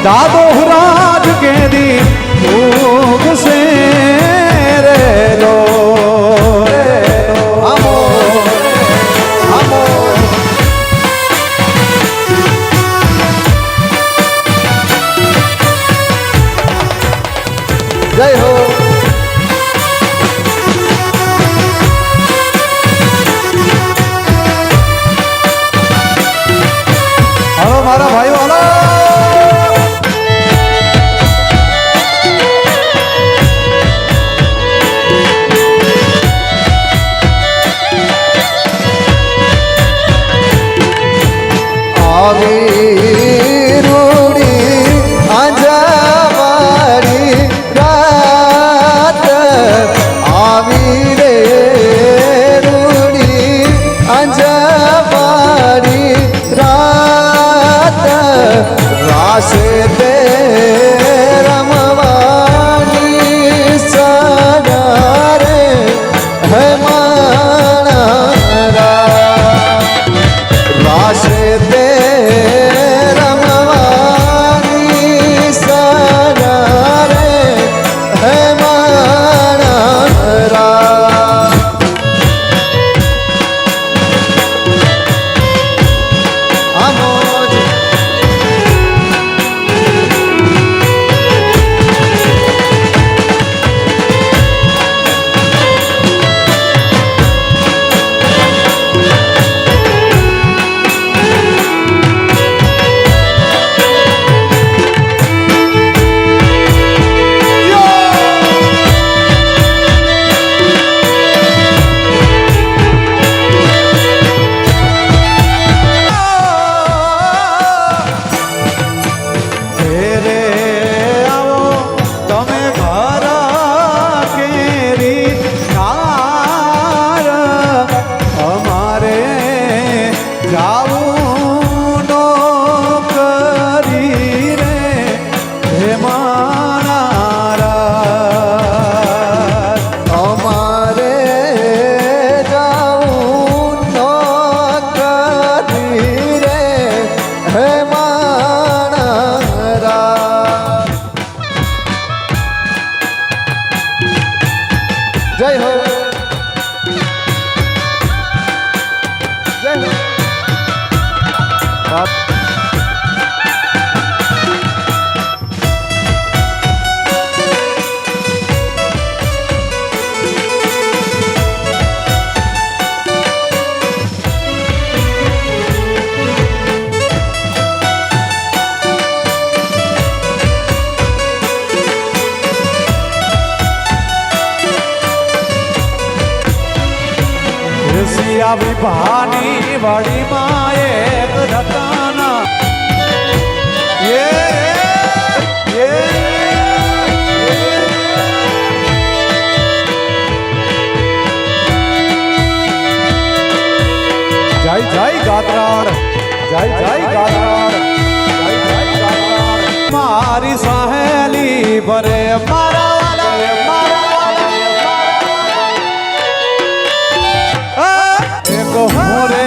दादो राज के दिन भूख से रे लो हमो हमो जय हो हेलो मारा भाई वाला जय हो जय हो विभानी बड़ी माए रताना ये जय जय गात्राण जय जय गात्राण जय जय गात्राण मारी सहेली बरे मारा होरे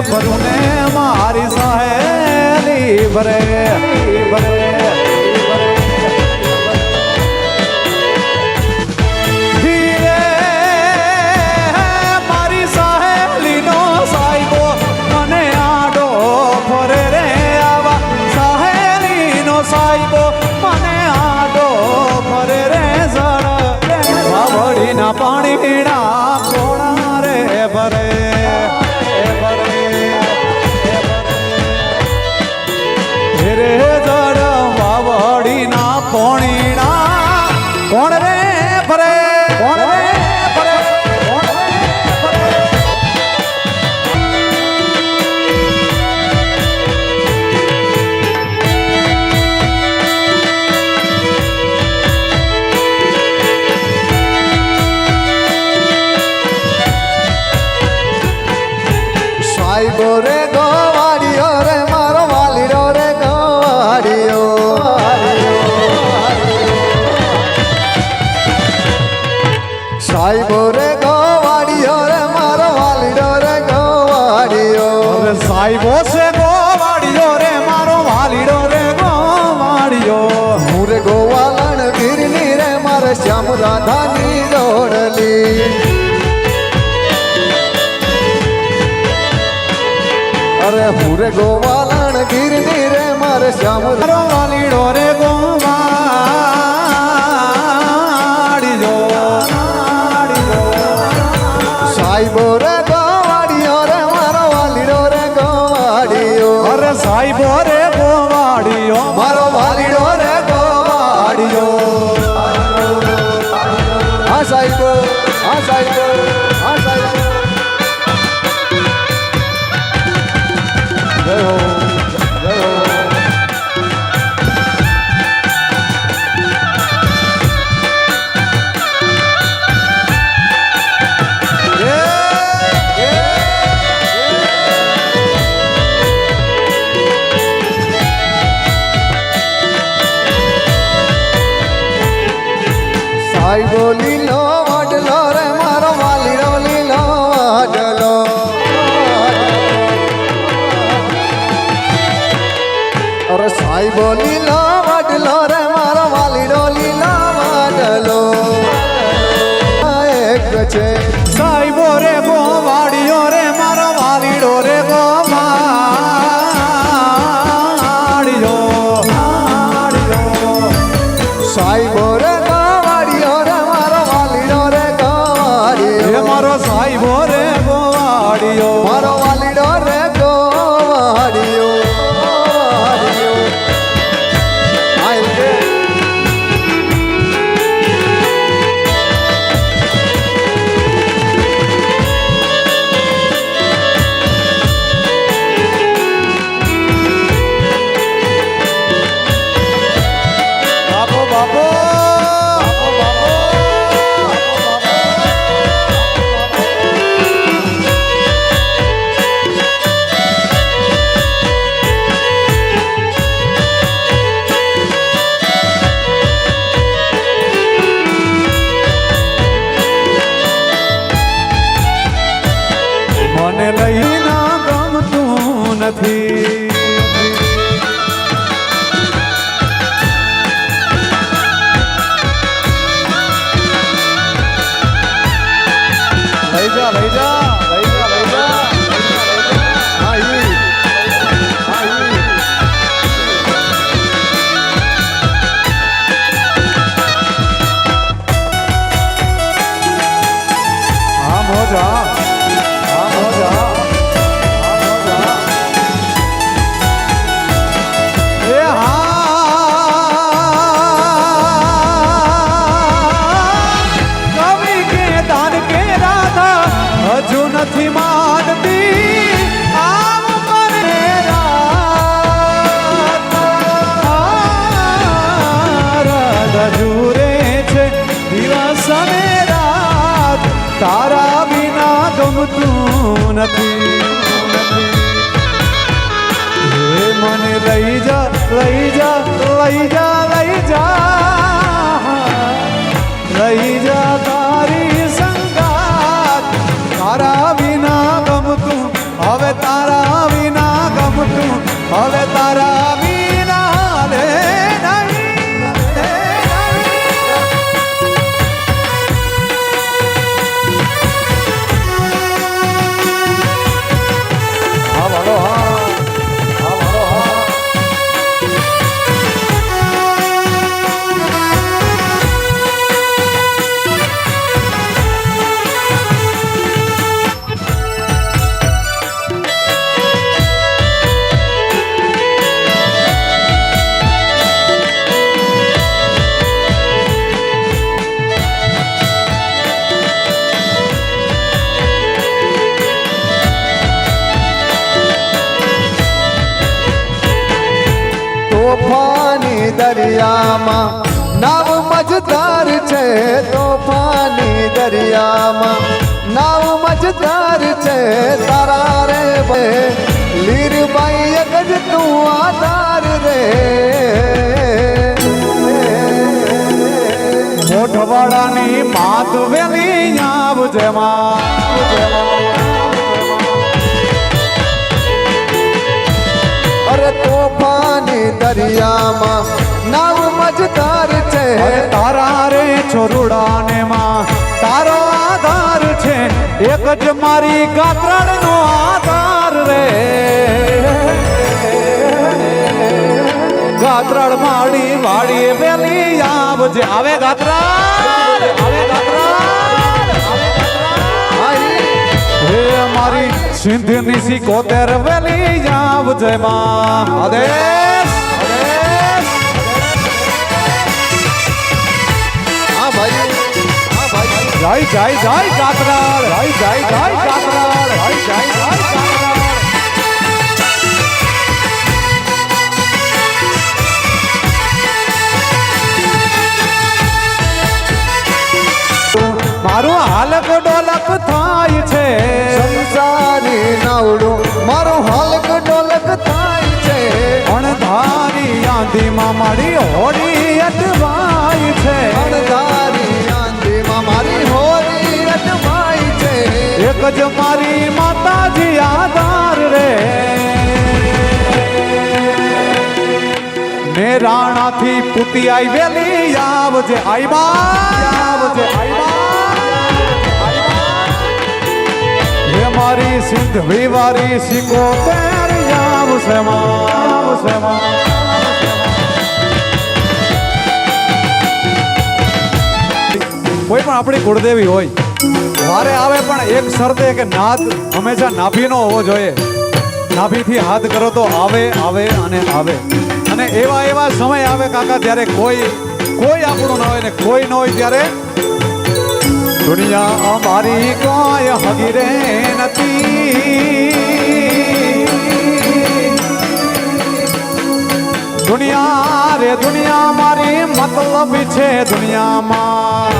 बरुने मारी सहेली बरे बरे धीरे मारी सहेली नो साइबो मने आडो फरे रे आवा सहेली नो साइबो मने आडो फरे रे जड़ बावड़ी ना पानी ना कोणा रे बरे પોણીના કોણ રે ભરે કોણ રે ભરે કોણ રે ભરે સાઈબો રે સાહેબો છે ગોવાળિયો રે મારો વાલીડો રે ગોવાળિયો હું રે ગોવાલણ ગીરની રે મારે શ્યામ રાધાની જોડલી અરે હું રે ગોવાલણ ગીરની રે મારે શ્યામ મારો વાલીડો રે ગોવાળિયો સાહેબો રે ગોવાળિયો રે મારો વાલીડો રે ગોવાળિયો અરે સાહેબો રે ગોવાળિયો મારો વાલીડો રે ગોવાળિયો હા સાહેબો હા સાહેબો હા સાહેબો જય હો જય હો સાહેબો લીલો વડલો રે મારો વાલીડો લીલો વડલો અરે સાહેબો લીલો વડલો રે મારો વાલીડો લીલો વડલો એક છે સાહેબો રે ગોવાળિયો રે મારો વાલીડો રે ગોવાળિયો સાહેબો રે ગવાડિયો રે મારો વાલીડો રે હે ગવાડિયો મારો સાહેબો રે ગોવાળિયો મારો વાલીડો રે ગવાડિયો ગવાડિયો આઈ કે બાપો બાપો મને લઈના ગમતું નથી લઈ જા લઈ જા લઈ જા લઈ જા આઈ આઈ હા મોજા હા મોજા એ હા કવિ કે દાન કે રાધા હજુ નથી માનતી આમ મને રાધા જુરે છે દિવસ અને રાત તારા વિના ગમતું નથી હે મને લઈ જા લઈ જા લઈ જા લઈ જા લઈ જા તારી સંગાત તારા વિના ગમતું હવે તારા વિના ગમતું હવે તારા વિના લે નહીં લે નહીં. હા વાળો હા હા વાળો હા તોફાની દરિયામાં નાવ મજદાર છે તોફાની દરિયામાં નાવ મજદાર છે તારા રે બે લીરબાઈ એક જ તું આધાર રે મોઢવાડાની માત વેલી આવજે માં જ તાર છે અરે તારા રે છોરુડા ને માં તારો આધાર છે એક જ મારી ગાત્રણ નો આધાર રે ગાત્રણ માડી વાડી વેલી આવજે આવે ગાત્રણ આવે ગાત્રણ હે મારી સિંધ ની સિકોતેર વેલી આવજે માં આદેશ હા ભાઈ જય જય જય ગાત્રાળ જય જય જય ગાત્રાળ જય જય જય ગાત્રાળ મારું હાલક ડોલક થાય છે સંસારી નાવડું મારો હાલક ડોલક થાય છે અણધારી આંધીમાં મારી હોડી અટવાય છે અણધારી આંધીમાં મારી હોરી અટવાય છે એક જ મારી માતાજી આધાર રે ને રાણાથી પૂતી આઈ વેલી આવજે આઈ બા આવજે આઈ બા હે મારી સિંધ વિવારી સિકોતેર આવશે માં આવશે માં કોઈ પણ આપણી કુળદેવી હોય વારે આવે પણ એક શરતે કે નાદ હંમેશા નાભીનો હોવો જોઈએ નાભીથી હાથ કરો તો આવે આવે અને આવે અને એવા સમય આવે કાકા ત્યારે કોઈ આપણું ન હોય ને કોઈ ન હોય ત્યારે દુનિયા અમારી કોઈ હગીરે નથી દુનિયા રે દુનિયા મારી મતલબ છે દુનિયામાં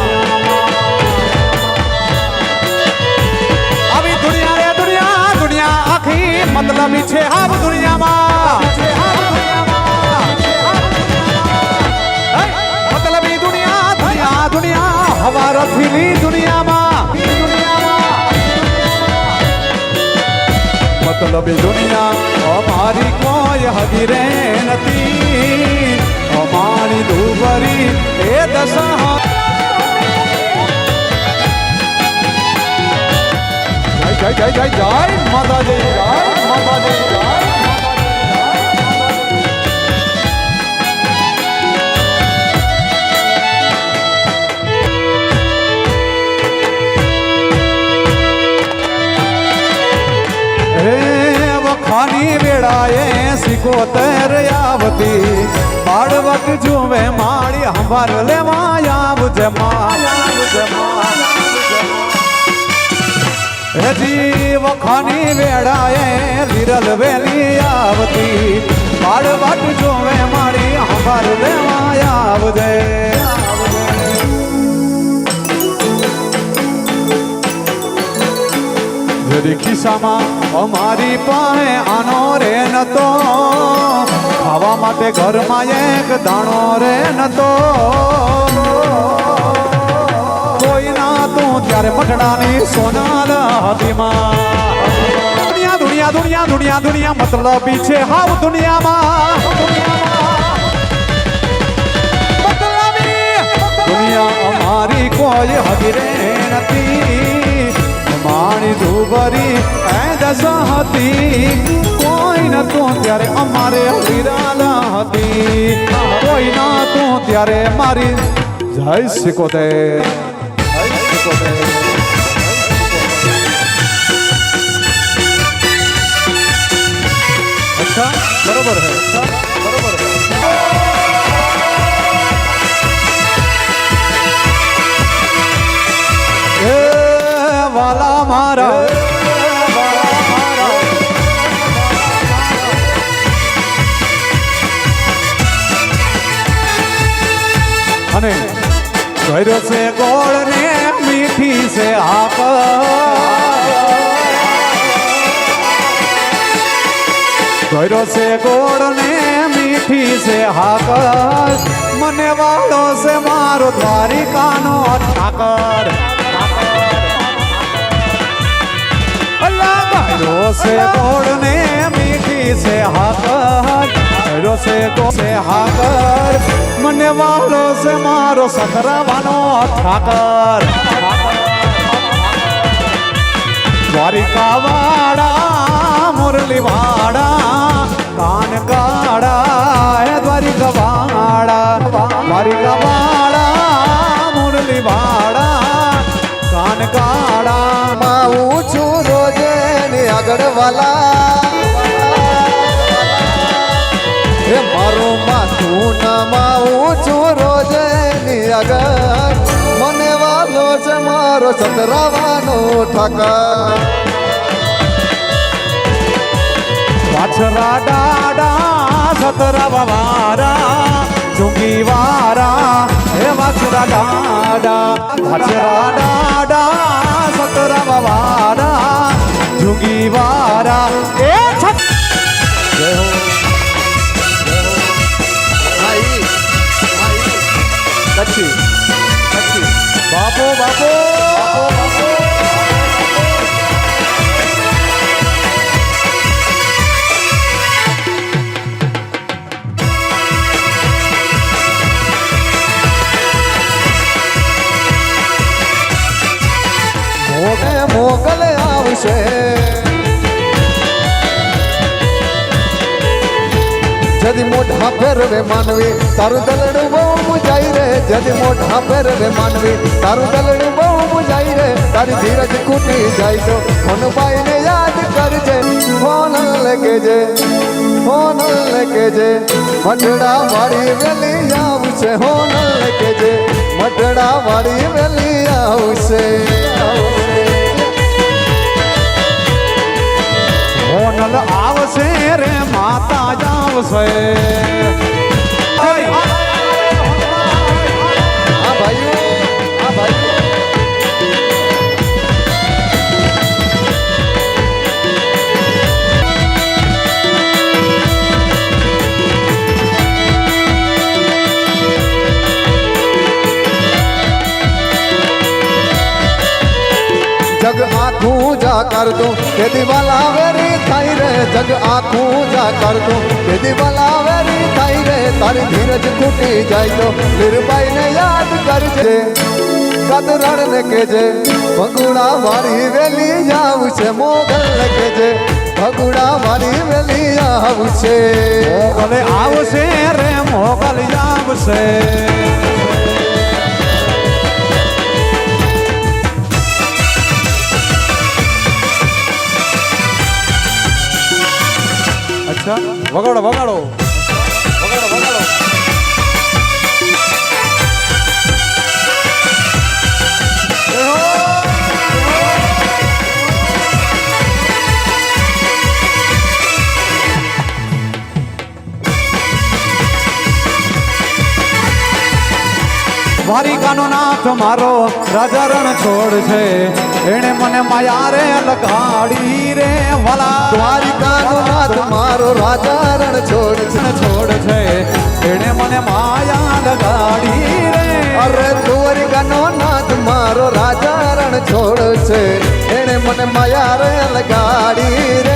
આવી દુનિયા રે દુનિયા દુનિયા આખી મતલબી છે આવ દુનિયામાં મતલબી દુનિયા દુનિયા દુનિયા હવા રથીલી દુનિયામાં મતલબી દુનિયા અમારી કોઈ હગીરે નથી અમારી દુબરી એ દશા જય જય જય જય માતાજી જય માતાજી જય વખાની વેળાએ સિકોતેર આવતી બાળવક જુએ માળી હંભાર લેવા આવજે હજી વખાની વેળાએ વિરલ વેલી આવતી બાળવક જુએ માળી હંભાર લેવા આવજે જરી ખિસ્સામાં અમારી પાસે આનો રે નતો ખાવા માટે ઘરમાં એક દાણો રે નતો કોઈ ના તું ત્યારે મઠડાની સોનાલ હતી માં દુનિયા દુનિયા દુનિયા દુનિયા દુનિયા મતલબી છે હાવ દુનિયામાં દુનિયા અમારી કોઈ હગીરે નથી માણી ધુબરી એ દશા હતી કોઈ નતું ત્યારે અમારે વિરાલ હતી કોઈ નતું ત્યારે મારી જય સિકોતેર જય સિકોતેર अच्छा बरोबर है अच्छा बरोबर है વાલા મારા અને ભર્યો છે ગોળ ને મીઠી છે હાક ભર્યો છે ગોળ ને મીઠી છે હાક મને વાળો છે મારો દ્વારિકાનો ઠાકર ભર્યો છે ગોળ ને મીઠી છે હાક છે ગોસે હાકર મને વાલો છે મારો સતરાવાનો ઠાકર દ્વારિકા વાડા મુરલી વાડા કાન કાડા હે દ્વારિકા વાડા મુરલી વાડા કાન કાડા માવું છું રોજે ની આગળ વાલા હે મારું માથું ના માવું છું રોજે ની આગળ મને વાલો છે મારો સતરાવાનો ઠાકર વાછરા ડાડા સતરા વારા જુગી વારા હે વાછરા ડાડા સતરા વારા જુગી વારા એ છત જય હો કચ્છી બાપો મોગલ આવશે જદી મોઢા ફેરવે માનવી તારું દલડું બહુ મુજાઈ રે જદી મોઢા ફેરવે માનવી તારું દલડું બહુ મુજાઈ રે તારી ધીરજ ખૂટી જાય તો ફોનબાઈને યાદ કરજે ફોન લેકેજે મઢડા વાળી વેલી આવશે ફોન લેકેજે મઢડા વાળી વેલી આવશે હોનલ આવશે રે માતા જાવશે આ ભાઈઓ જગ આખું જા કર દું કે દિવાલા વેરી થાય રે જગ આખું જા કર દું કે દિવાલા વેરી થાય રે તારી ધીરજ ખૂટી જાય તો લીરબાઈને યાદ કરજે કદરણ ને કેજે ભગુડા વાળી વેલી આવશે મોગલ ને કેજે ભગુડા વાળી વેલી આવશે મોગલ આવશે રે મોગલ આવશે અચ્છા વગાડો દ્વારિકાનો નાથ મારો રાજા રણ છોડ છે એને મને માયા રે લગાડી રે વાલા દ્વારિકાનો નાથ મારો રાજા રણ છોડ છે એને મને માયા લગાડી રે અરે દ્વારિકાનો નાથ મારો રાજા રણ છોડ છે એને મને માયા રે લગાડી રે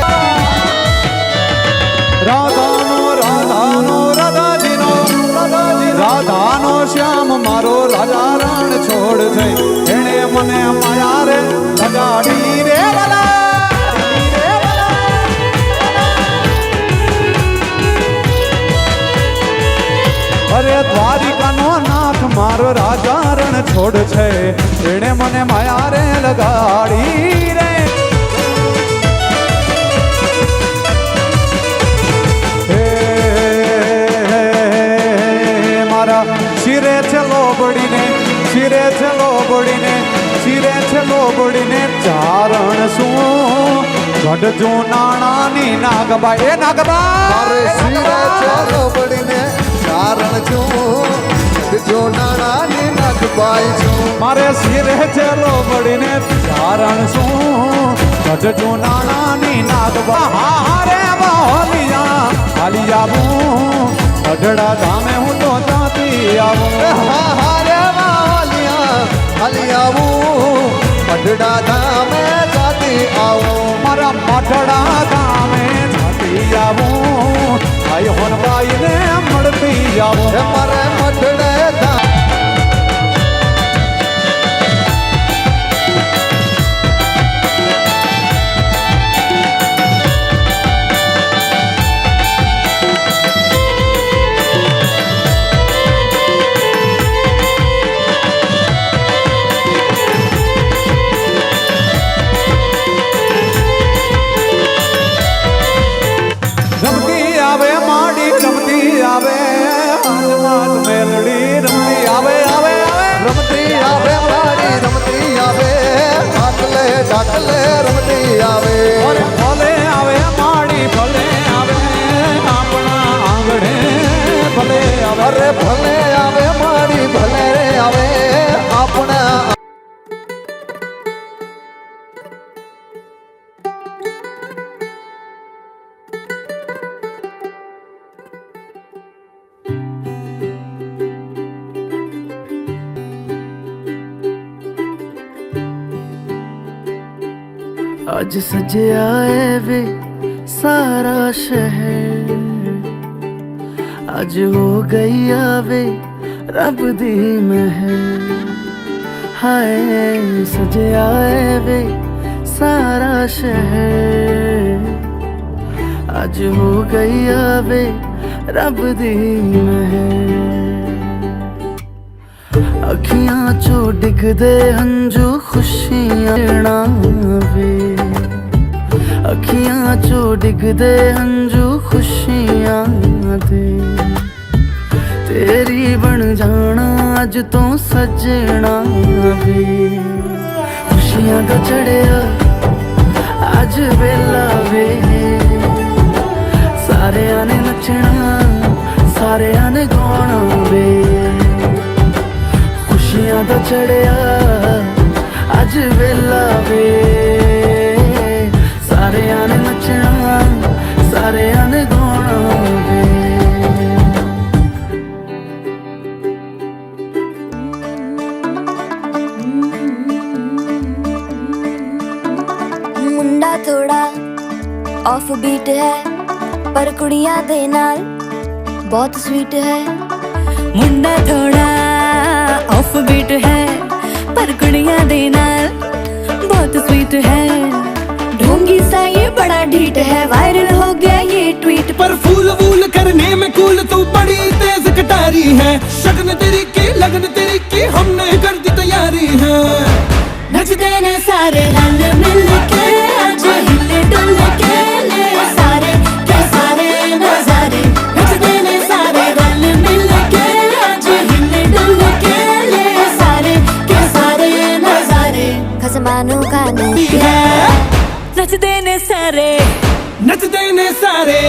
રાધાનો શ્યામ મારો રાજા રણ છોડ છે એને મને માયા રે લગાડી રે અરે દ્વારિકાનો નાથ મારો રાજા રણ છોડ છે એને મને માયા રે લગાડી રે શિરે છે લોબડીને ચારણ શું ગઢજો નાણાની નાગબા એ નાગબા મારે શિરે છે લોબડીને ચારણ છું ગઢજો નાણાની નાગબાઈ છું મારે શિરે છે લોબડીને ચારણ શું ગઢજો નાણાની નાગબા હારે હાલી આવું અઢડા ધામે હું તો જાતી આવું હારે હાલી આવું અઢડા ધામે જાતી આવું મારા મઢડા ધામે જાતી આવું ભાઈ હોનબાઈ ને મળતી જાવો એ મારે મઢડે ધામ રમતી આવે માડી રમતી આવે હાથમાં મેલડી રમતી આવે આવે આવે રમતી આવે મારી રમતી આવે ઢાકલે ઢાકલે રમતી આવે અરે ભલે આવે માડી ભલે આવે આપણા આંગણે ભલે આવે અરે ભલે આવે મારી ભલે રે આવે આપણા आज सजया है वे सारा शहर आज हो गई आवे रब दी महर हाय सजया है वे सारा शहर आज हो गई आवे रब दी महर अखियां चो डिगदे हंजू खुशियां वे अखियां चो डिगदे हंजू खुशियां दे तेरी बन जाना अज तो सजना वे खुशियां दा चढ़िया अज वेला वे सारे ने नचना सारे ने गाना वे खुशियां दा चढ़िया अज वेला वे सारे ने नचना सारे ने गाना वे मुंडा थोड़ा ऑफ बीट है पर कुड़ियां दे नाल बहुत स्वीट है मुंडा थोड़ा ऑफ बीट है पर कुड़ियां दे नाल बहुत स्वीट है ढोंगी सा ये बड़ा ढीठ है वायरल हो गया ये ट्वीट पर फूल वूल करने में कूल तू बड़ी तेज कटारी है शगन तेरी की लगन तेरी की हमने कर दी तैयारी है नचते ने सारे रल मिल के आज हिले डुल के ले सारे के सारे नजारे नचते ने सारे रल मिल के आज हिले डुल के ले सारे के सारे नजारे खसमानों का नहीं है नचते ने सारे नचते ने सारे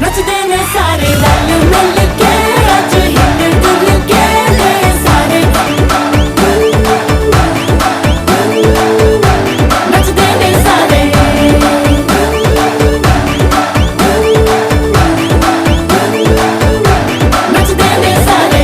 नचते ने सारे रल मिल के आज हिले डुल के ले सारे नचते ने सारे नचते ने सारे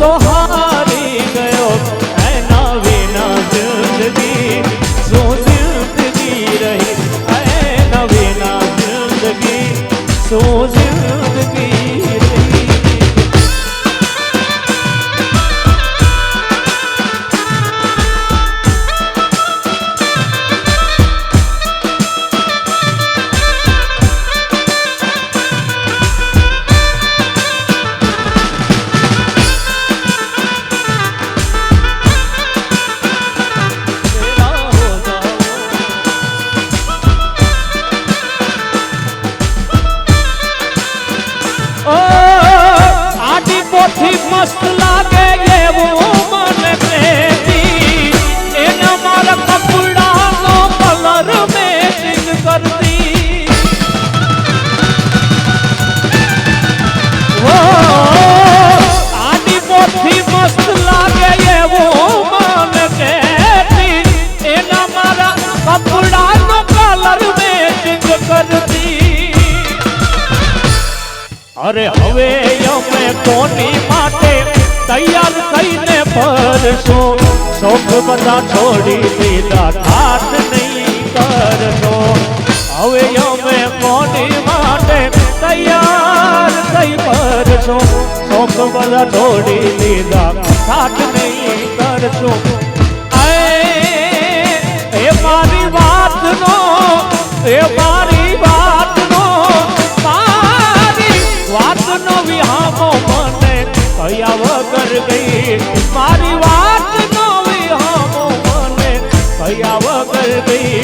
તો હારી ગયો એના વિના જિંદગી શું જિંદગી રહી એના વિના જિંદગી શું જિંદગી રહી મસ્ત લાગે એવું મને પ્રેમી એના મારા કપડાનો કલર મેચિંગ કરતી ઓ આડી પોથી મસ્ત લાગે એવું મને પ્રેમી એના મારા કપડાનો કલર મેચિંગ કરતી અરે હવે અમે કોની માટે તૈયાર થઈને ફરશો શોખ બધા છોડી દીધા ઠાઠ નહીં કરશો હવે અમે કોની માટે તૈયાર થઈ ફરશો શોખ બધા છોડી દીધા ઠાઠ નહીં કરશો એ મારી વાતનો એ મારી વાતનો વાતનો વિહામો મને કયા વગર ગઈ મારી વાતનો વિહામો મને કયા વગર ગઈ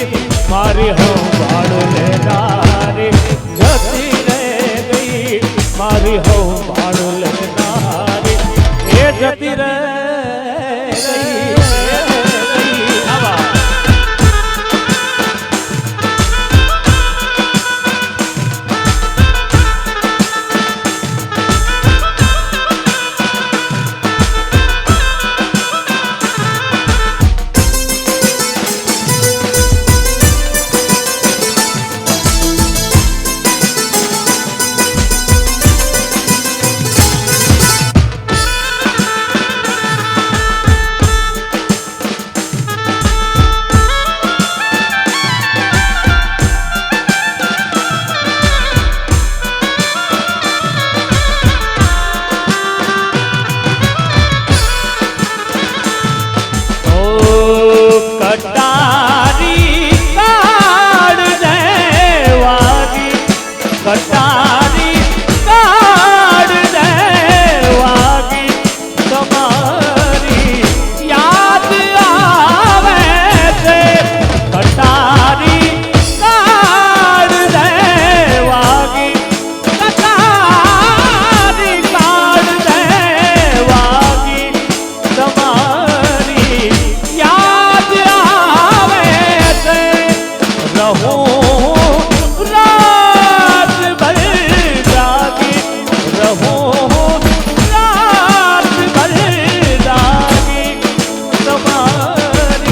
મારી સંભાળ લેનારી જતી રહે ગઈ મારી